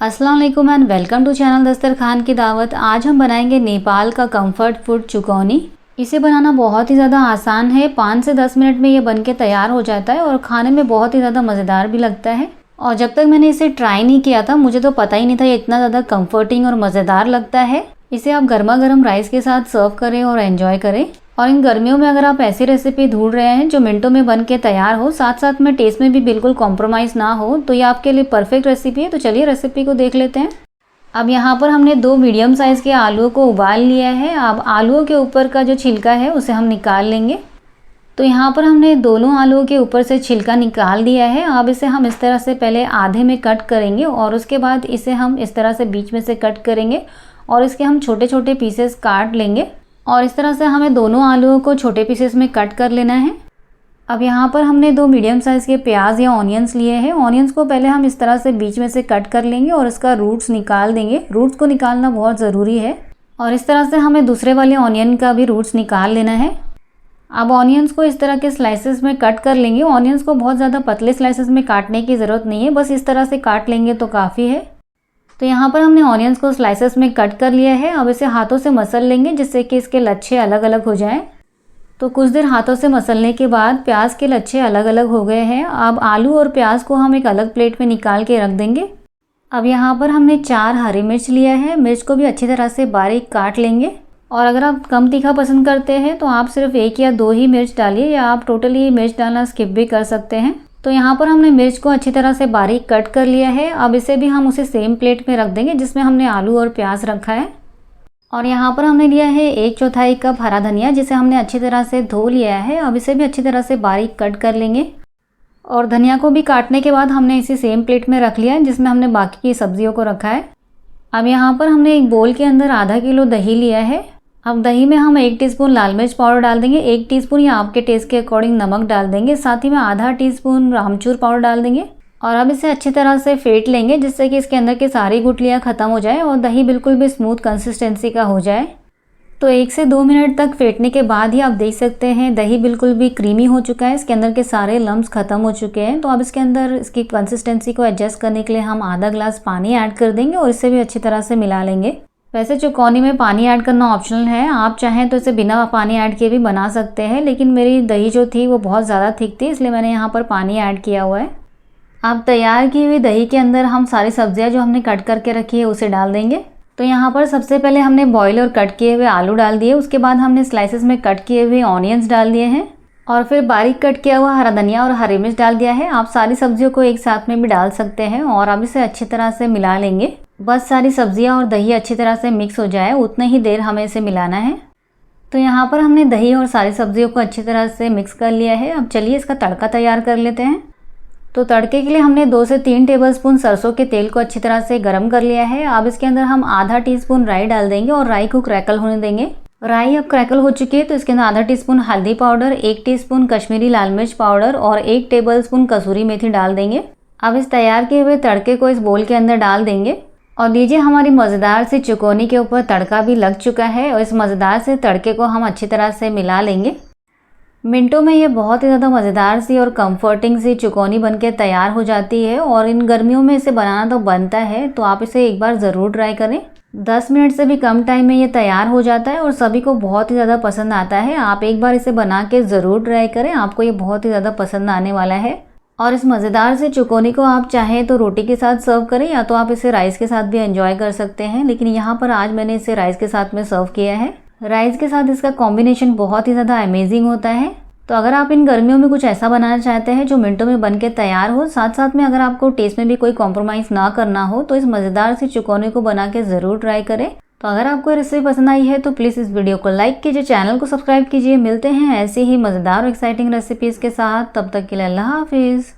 अस्सलाम वालेकुम and welcome to channel दस्तरखान की दावत। आज हम बनाएंगे नेपाल का कंफर्ट फूड चुकौनी। इसे बनाना बहुत ही ज़्यादा आसान है। 5 से 10 मिनट में ये बनके तैयार हो जाता है और खाने में बहुत ही ज़्यादा मज़ेदार भी लगता है। और जब तक मैंने इसे ट्राई नहीं किया था मुझे तो पता ही नहीं था ये इतना ज़्यादा कंफर्टिंग और मज़ेदार लगता है। इसे आप गर्मा गर्म राइस के साथ सर्व करें और एंजॉय करें। और इन गर्मियों में अगर आप ऐसी रेसिपी ढूंढ रहे हैं जो मिनटों में बन के तैयार हो, साथ साथ में टेस्ट में भी बिल्कुल कॉम्प्रोमाइज़ ना हो, तो ये आपके लिए परफेक्ट रेसिपी है। तो चलिए रेसिपी को देख लेते हैं। अब यहाँ पर हमने 2 मीडियम साइज़ के आलूओं को उबाल लिया है। अब आलूओं के ऊपर का जो छिलका है उसे हम निकाल लेंगे। तो यहाँ पर हमने दोनों आलूओं के ऊपर से छिलका निकाल दिया है। अब इसे हम इस तरह से पहले आधे में कट करेंगे और उसके बाद इसे हम इस तरह से बीच में से कट करेंगे और इसके हम छोटे छोटे पीसेस काट लेंगे। और इस तरह से हमें दोनों आलूओं को छोटे पीसेस में कट कर लेना है। अब यहाँ पर हमने 2 मीडियम साइज़ के प्याज या ऑनियंस लिए हैं। ऑनियंस को पहले हम इस तरह से बीच में से कट कर लेंगे और इसका रूट्स निकाल देंगे। रूट्स को निकालना बहुत ज़रूरी है। और इस तरह से हमें दूसरे वाले ऑनियन का भी रूट्स निकाल लेना है। अब ऑनियंस को इस तरह के स्लाइसेस में कट कर लेंगे। ऑनियंस को बहुत ज़्यादा पतले स्लाइसेस में काटने की ज़रूरत नहीं है, बस इस तरह से काट लेंगे तो काफ़ी है। तो यहाँ पर हमने ऑनियंस को स्लाइसेस में कट कर लिया है। अब इसे हाथों से मसल लेंगे जिससे कि इसके लच्छे अलग अलग हो जाएं। तो कुछ देर हाथों से मसलने के बाद प्याज के लच्छे अलग अलग हो गए हैं। अब आलू और प्याज को हम एक अलग प्लेट में निकाल के रख देंगे। अब यहाँ पर हमने 4 हरी मिर्च लिया है। मिर्च को भी अच्छी तरह से बारीक काट लेंगे। और अगर आप कम तीखा पसंद करते हैं तो आप सिर्फ 1 या 2 ही मिर्च डालिए, या आप टोटली मिर्च डालना स्किप भी कर सकते हैं। तो यहाँ पर हमने मिर्च को अच्छी तरह से बारीक कट कर लिया है। अब इसे भी हम उसे सेम प्लेट में रख देंगे जिसमें हमने आलू और प्याज रखा है। और यहाँ पर हमने लिया है 1/4 कप हरा धनिया, जिसे हमने अच्छी तरह से धो लिया है। अब इसे भी अच्छी तरह से बारीक कट कर लेंगे। और धनिया को भी काटने के बाद हमने इसे सेम प्लेट में रख लिया है जिसमें हमने बाकी की सब्जियों को रखा है। अब यहाँ पर हमने एक बोल के अंदर आधा किलो दही लिया है। अब दही में हम 1 टीस्पून लाल मिर्च पाउडर डाल देंगे, 1 टीस्पून या आपके टेस्ट के अकॉर्डिंग नमक डाल देंगे, साथ ही में आधा टीस्पून आमचूर पाउडर डाल देंगे। और अब इसे अच्छी तरह से फेंट लेंगे जिससे कि इसके अंदर की सारी गुठलियाँ ख़त्म हो जाए और दही बिल्कुल भी स्मूथ कंसिस्टेंसी का हो जाए। तो 1 से 2 मिनट तक फेंटने के बाद ही आप देख सकते हैं दही बिल्कुल भी क्रीमी हो चुका है, इसके अंदर के सारे लम्स ख़त्म हो चुके हैं। तो अब इसके अंदर इसकी कंसिस्टेंसी को एडजस्ट करने के लिए हम आधा ग्लास पानी ऐड कर देंगे और इसे भी अच्छी तरह से मिला लेंगे। वैसे चुकौनी में पानी ऐड करना ऑप्शनल है, आप चाहें तो इसे बिना पानी ऐड किए भी बना सकते हैं, लेकिन मेरी दही जो थी वो बहुत ज़्यादा थिक थी इसलिए मैंने यहाँ पर पानी ऐड किया हुआ है। अब तैयार की हुई दही के अंदर हम सारी सब्जियां जो हमने कट करके रखी है उसे डाल देंगे। तो यहाँ पर सबसे पहले हमने बॉयल और कट किए हुए आलू डाल दिए, उसके बाद हमने स्लाइसेस में कट किए हुए ऑनियंस डाल दिए हैं और फिर बारीक कट किया हुआ हरा धनिया और हरी मिर्च डाल दिया है। आप सारी सब्जियों को एक साथ में भी डाल सकते हैं और अब इसे अच्छी तरह से मिला लेंगे। बस सारी सब्जियां और दही अच्छी तरह से मिक्स हो जाए उतने ही देर हमें इसे मिलाना है। तो यहाँ पर हमने दही और सारी सब्जियों को अच्छी तरह से मिक्स कर लिया है। अब चलिए इसका तड़का तैयार कर लेते हैं। तो तड़के के लिए हमने 2 से 3 टेबलस्पून सरसों के तेल को अच्छी तरह से गर्म कर लिया है। अब इसके अंदर हम आधा टीस्पून राई डाल देंगे और राई को क्रैकल होने देंगे। राई अब क्रैकल हो चुकी है तो इसके अंदर आधा टीस्पून हल्दी पाउडर, 1 टीस्पून कश्मीरी लाल मिर्च पाउडर और 1 टेबलस्पून कसूरी मेथी डाल देंगे। अब इस तैयार किए हुए तड़के को इस बोल के अंदर डाल देंगे और लीजिए हमारी मज़ेदार सी चुकौनी के ऊपर तड़का भी लग चुका है। और इस मज़ेदार से तड़के को हम अच्छी तरह से मिला लेंगे। मिनटों में ये बहुत ही ज़्यादा मज़ेदार सी और कंफर्टिंग सी चुकौनी बनके तैयार हो जाती है और इन गर्मियों में इसे बनाना तो बनता है, तो आप इसे एक बार ज़रूर ट्राई करें। 10 मिनट से भी कम टाइम में ये तैयार हो जाता है और सभी को बहुत ही ज़्यादा पसंद आता है। आप एक बार इसे बना के ज़रूर ट्राई करें, आपको ये बहुत ही ज़्यादा पसंद आने वाला है। और इस मज़ेदार से चुकौनी को आप चाहें तो रोटी के साथ सर्व करें या तो आप इसे राइस के साथ भी एंजॉय कर सकते हैं, लेकिन यहाँ पर आज मैंने इसे राइस के साथ में सर्व किया है। राइस के साथ इसका कॉम्बिनेशन बहुत ही ज़्यादा अमेजिंग होता है। तो अगर आप इन गर्मियों में कुछ ऐसा बनाना चाहते हैं जो मिनटों में बन के तैयार हो, साथ साथ में अगर आपको टेस्ट में भी कोई कॉम्प्रोमाइज़ ना करना हो, तो इस मज़ेदार सी चुकौनी को बना के ज़रूर ट्राई करें। तो अगर आपको रेसिपी पसंद आई है तो प्लीज़ इस वीडियो को लाइक कीजिए, चैनल को सब्सक्राइब कीजिए। मिलते हैं ऐसी ही मज़ेदार और एक्साइटिंग रेसिपीज़ के साथ, तब तक के लिए अल्लाह हाफिज़।